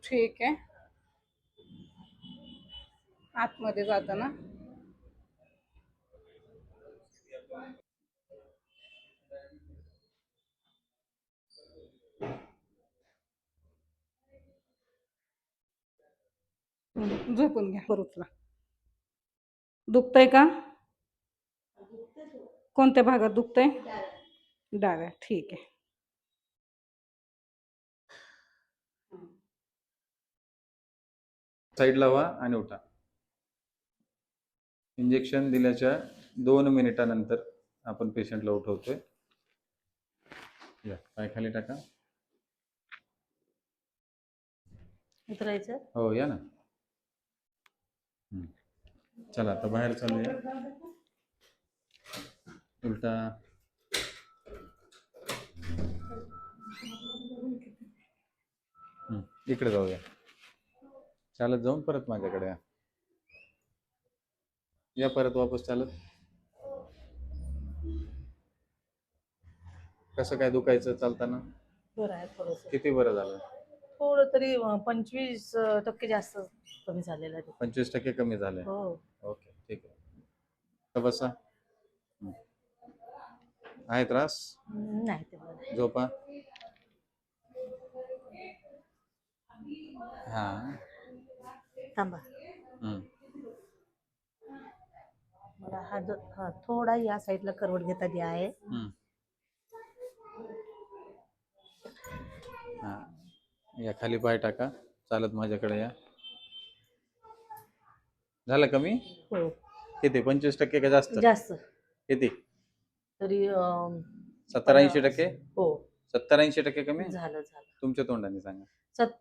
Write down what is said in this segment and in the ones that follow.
ठीक आहे. आतमध्ये जाताना झोपून घ्या. बरोबर दुखतंय का? कोणत्या भागात दुखतंय? डाव्या. ठीक आहे. साईडला व्हा आणि उठा. इंजेक्शन दिल्याच्या 2 मिनिटानंतर आपण पेशंटला उठवतोय. या पाय खाली टाका. उतरायचं? हो या ना. चला आता बाहेर चालूया. उलटा. इकडे जाऊया. चालत जाऊन परत माझ्याकडे या परत वापस चालत. कसं काय दुखायचं चालताना? बरं आहे थोडंसं. किती बरं झालं? थोडं तरी 25% जास्त कमी झालेलं आहे. 25% कमी झालंय. हो. ओके ठीक आहे. तर बसा. आहे त्रास? नाही ते झोपा. हा थांबा. मला हा थोडा या साईडला करवट घेता द्या आहे. हा या खाली पाय टाका. चालत माझ्याकडे या. झालं कमी? हो. किती? 25% का जास्त? जास्त. किती? तरी 70-80%? हो. 70-80% कमी झालं. तुमच्या तोंडाने सांगा.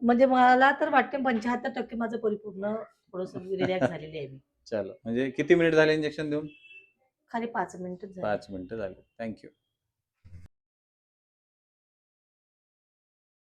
म्हणजे मला तर वाटते 75% माझं परिपूर्ण थोडंसं रिलॅक्स झालेली आहे मी. चलो म्हणजे किती मिनिट झाले इंजेक्शन देऊन? खाली 5 मिनिटं झाली. 5 मिनिटं झाले. थँक्यू.